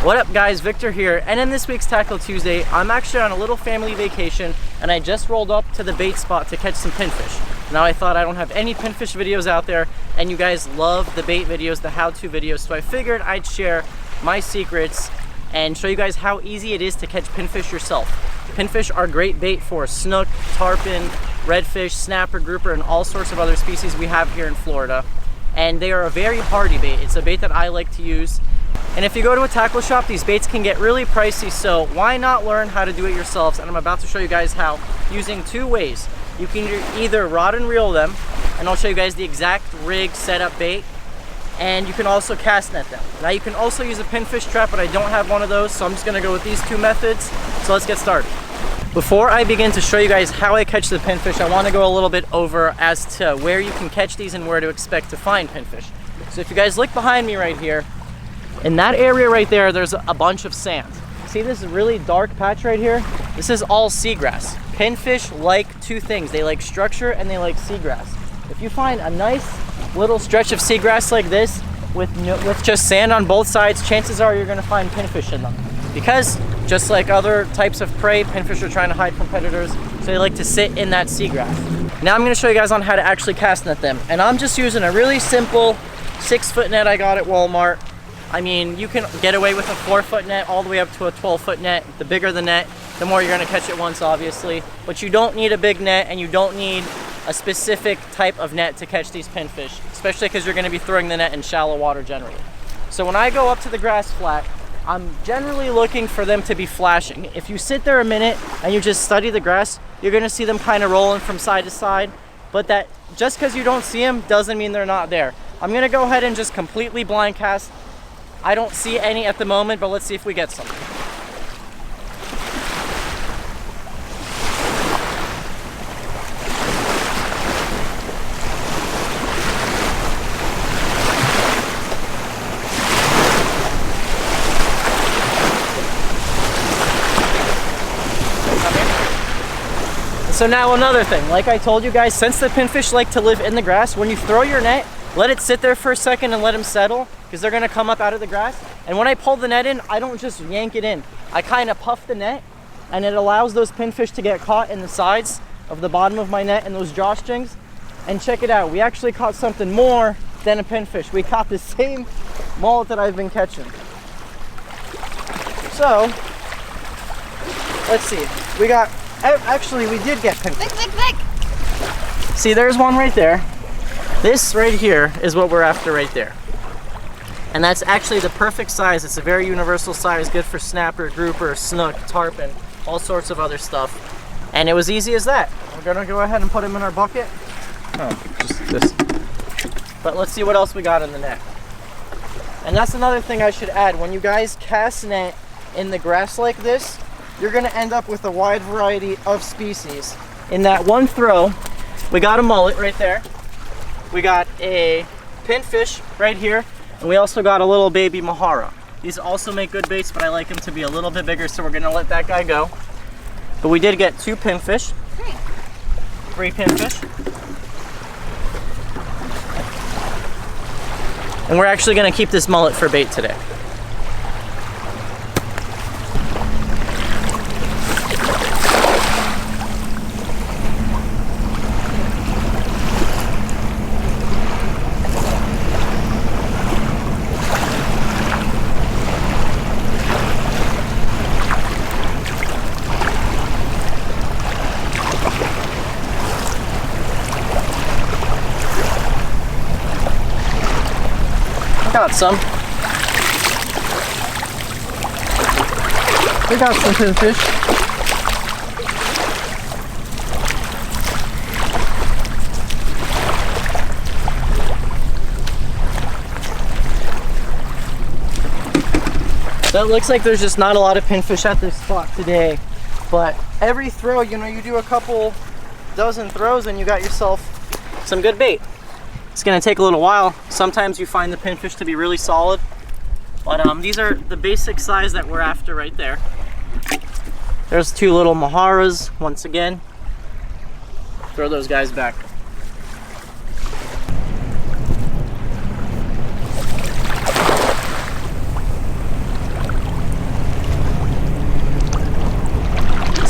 What up guys, Victor here, and in this week's Tackle Tuesday, I'm actually on a little family vacation and I just rolled up to the bait spot to catch some pinfish. Now I thought I don't have any pinfish videos out there and you guys love the bait videos, the how-to videos, so I figured I'd share my secrets and show you guys how easy it is to catch pinfish yourself. Pinfish are great bait for snook, tarpon, redfish, snapper, grouper, and all sorts of other species we have here in Florida. And they are a very hardy bait. It's a bait that I like to use. And if you go to a tackle shop, these baits can get really pricey, so why not learn how to do it yourselves? And I'm about to show you guys how, using two ways. You can either rod and reel them, and I'll show you guys the exact rig, setup, bait, and you can also cast net them. Now you can also use a pinfish trap, but I don't have one of those, so I'm just gonna go with these two methods. So let's get started. Before I begin to show you guys how I catch the pinfish, I want to go a little bit over as to where you can catch these and where to expect to find pinfish. So if you guys look behind me right here, in that area right there, there's a bunch of sand. See this really dark patch right here? This is all seagrass. Pinfish like two things. They like structure and they like seagrass. If you find a nice little stretch of seagrass like this with just sand on both sides, chances are you're gonna find pinfish in them. Because just like other types of prey, pinfish are trying to hide from predators, so they like to sit in that seagrass. Now I'm gonna show you guys on how to actually cast net them. And I'm just using a really simple 6-foot net I got at Walmart. I mean, you can get away with a 4-foot net all the way up to a 12-foot net. The bigger the net, the more you're gonna catch it once, obviously. But you don't need a big net and you don't need a specific type of net to catch these pinfish, especially because you're gonna be throwing the net in shallow water generally. So when I go up to the grass flat, I'm generally looking for them to be flashing. If you sit there a minute and you just study the grass, you're gonna see them kind of rolling from side to side, but that just because you don't see them doesn't mean they're not there. I'm gonna go ahead and just completely blind cast. I don't see any at the moment, but let's see if we get some. So now another thing, like I told you guys, since the pinfish like to live in the grass, when you throw your net, let it sit there for a second and let them settle, because they're gonna come up out of the grass. And when I pull the net in, I don't just yank it in. I kind of puff the net, and it allows those pinfish to get caught in the sides of the bottom of my net and those drawstrings. And check it out, we actually caught something more than a pinfish. We caught the same mullet that I've been catching. So, let's see, we got, actually we did get pinfish. See, there's one right there. This right here is what we're after right there. And that's actually the perfect size. It's a very universal size, good for snapper, grouper, snook, tarpon, all sorts of other stuff. And it was easy as that. We're gonna go ahead and put him in our bucket. Oh, just this. But let's see what else we got in the net. And that's another thing I should add. When you guys cast net in the grass like this, you're gonna end up with a wide variety of species. In that one throw, we got a mullet right there. We got a pinfish right here, and we also got a little baby mahara. These also make good baits, but I like them to be a little bit bigger, so we're gonna let that guy go. But we did get 2 pinfish, 3 pinfish. And we're actually gonna keep this mullet for bait today. Got some. We got some pinfish. So it looks like there's just not a lot of pinfish at this spot today. But every throw, you know, you do a couple dozen throws and you got yourself some good bait. It's gonna take a little while. Sometimes you find the pinfish to be really solid, but these are the basic size that we're after right there. There's 2 little maharas once again. Throw those guys back.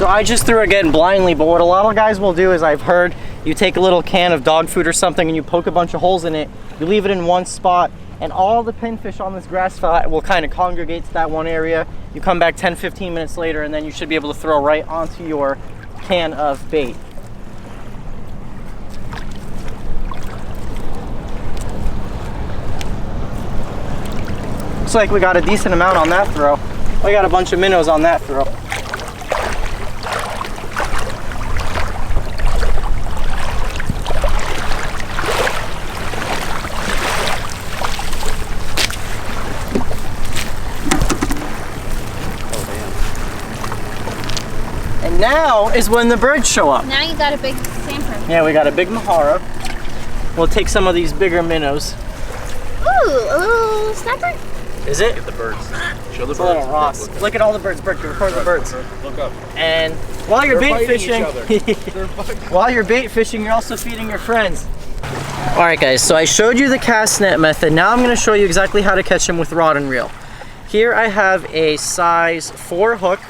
So I just threw again blindly, but what a lot of guys will do is, I've heard, you take a little can of dog food or something and you poke a bunch of holes in it, you leave it in one spot, and all the pinfish on this grass flat will kind of congregate to that one area. You come back 10-15 minutes later and then you should be able to throw right onto your can of bait. Looks like we got a decent amount on that throw. We got a bunch of minnows on that throw. And now is when the birds show up. Now you got a big samper. Yeah, we got a big mahara. We'll take some of these bigger minnows. Ooh, a little snapper. Is it? Look at the birds. Show the It's birds. a little Ross. Look at all the birds. Bert, record the birds. Look up. And while you're They're bait fighting fishing, each while you're bait fishing, you're also feeding your friends. All right, guys. So I showed you the cast net method. Now I'm going to show you exactly how to catch them with rod and reel. Here I have a size 4 hook.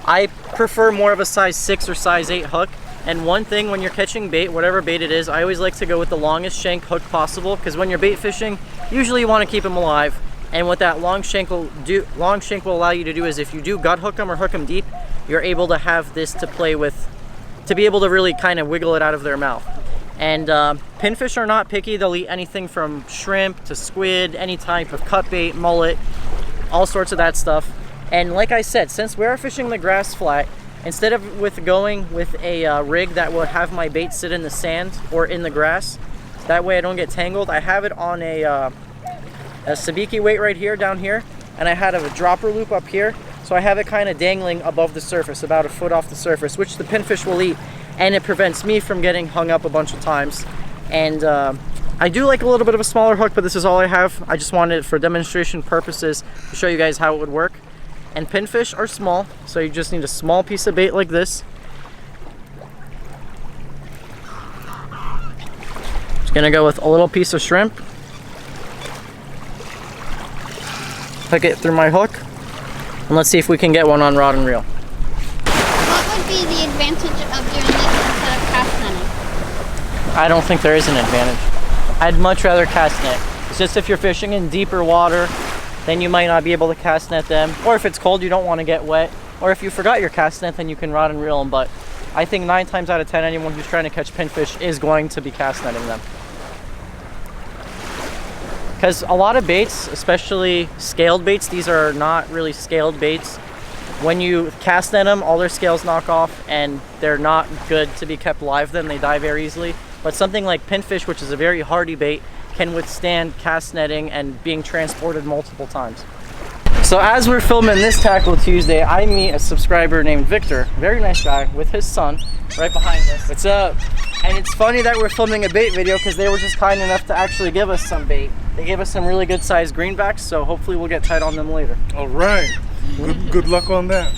I prefer more of a size 6 or size 8 hook. And one thing when you're catching bait, whatever bait it is, I always like to go with the longest shank hook possible, because when you're bait fishing, usually you want to keep them alive. And what that long shank will allow you to do is, if you do gut hook them or hook them deep, you're able to have this to play with, to be able to really kind of wiggle it out of their mouth. And pinfish are not picky. They'll eat anything from shrimp to squid, any type of cut bait, mullet, all sorts of that stuff. And like I said, since we're fishing the grass flat, instead of going with a rig that will have my bait sit in the sand or in the grass, that way I don't get tangled, I have it on a sabiki weight right here, down here, and I had a dropper loop up here, so I have it kind of dangling above the surface, about a foot off the surface, which the pinfish will eat, and it prevents me from getting hung up a bunch of times. And I do like a little bit of a smaller hook, but this is all I have. I just wanted it for demonstration purposes to show you guys how it would work. And pinfish are small, so you just need a small piece of bait like this. Just gonna go with a little piece of shrimp. Hook it through my hook, and let's see if we can get one on rod and reel. What would be the advantage of doing this instead of cast netting? I don't think there is an advantage. I'd much rather cast net. It's just if you're fishing in deeper water, then you might not be able to cast net them. Or if it's cold, you don't want to get wet. Or if you forgot your cast net, then you can rod and reel them. But I think 9 times out of 10, anyone who's trying to catch pinfish is going to be cast netting them. Because a lot of baits, especially scaled baits, these are not really scaled baits. When you cast net them, all their scales knock off and they're not good to be kept live then. They die very easily. But something like pinfish, which is a very hardy bait, can withstand cast netting and being transported multiple times. So as we're filming this Tackle Tuesday, I meet a subscriber named Victor, very nice guy, with his son right behind us. What's up? And it's funny that we're filming a bait video because they were just kind enough to actually give us some bait. They gave us some really good sized greenbacks, so hopefully we'll get tight on them later. All right. Good luck on that.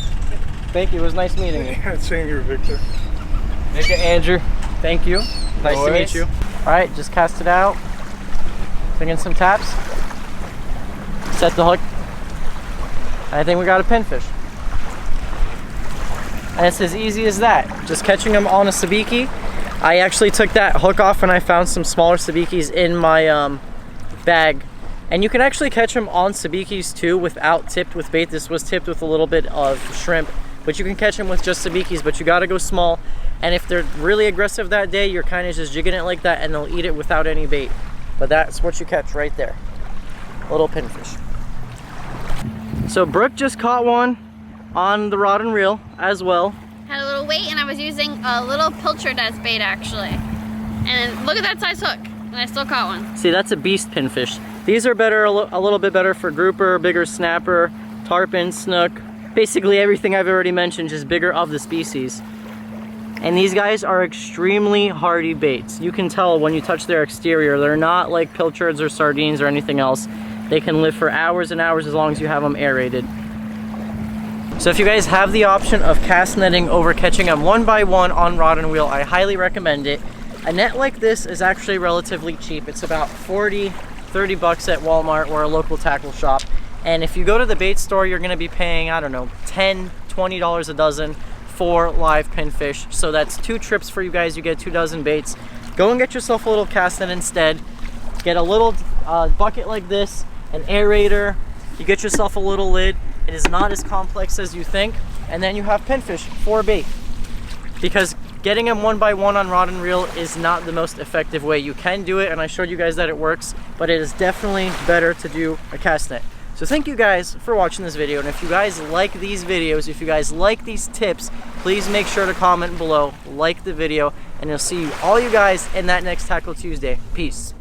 Thank you. It was nice meeting you. Yeah, same here, Victor. Thank you, Andrew. Thank you. Nice to meet you. All right, just cast it out. Bring in some taps. Set the hook. I think we got a pinfish. And it's as easy as that. Just catching them on a sabiki. I actually took that hook off and I found some smaller sabikis in my bag. And you can actually catch them on sabikis too without tipped with bait. This was tipped with a little bit of shrimp. But you can catch them with just sabikis, but you gotta go small. And if they're really aggressive that day, you're kind of just jigging it like that and they'll eat it without any bait. But that's what you catch right there. Little pinfish. So Brooke just caught one on the rod and reel as well. Had a little weight and I was using a little pilchard as bait actually. And look at that size hook. And I still caught one. See, that's a beast pinfish. These are better, a little bit better for grouper, bigger snapper, tarpon, snook. Basically everything I've already mentioned, just bigger of the species. And these guys are extremely hardy baits. You can tell when you touch their exterior. They're not like pilchards or sardines or anything else. They can live for hours and hours as long as you have them aerated. So if you guys have the option of cast netting over catching them one by one on rod and reel, I highly recommend it. A net like this is actually relatively cheap. It's about 40, 30 bucks at Walmart or a local tackle shop. And if you go to the bait store, you're gonna be paying, I don't know, $10, $20 a dozen 4 live pinfish. So that's 2 trips for you guys. You get 2 dozen baits. Go and get yourself a little cast net instead. Get a little bucket like this, an aerator. You get yourself a little lid. It is not as complex as you think. And then you have pinfish for bait. Because getting them one by one on rod and reel is not the most effective way. You can do it, and I showed you guys that it works, but it is definitely better to do a cast net. So thank you guys for watching this video, and if you guys like these videos, if you guys like these tips, please make sure to comment below, like the video, and you'll see all you guys in that next Tackle Tuesday. Peace.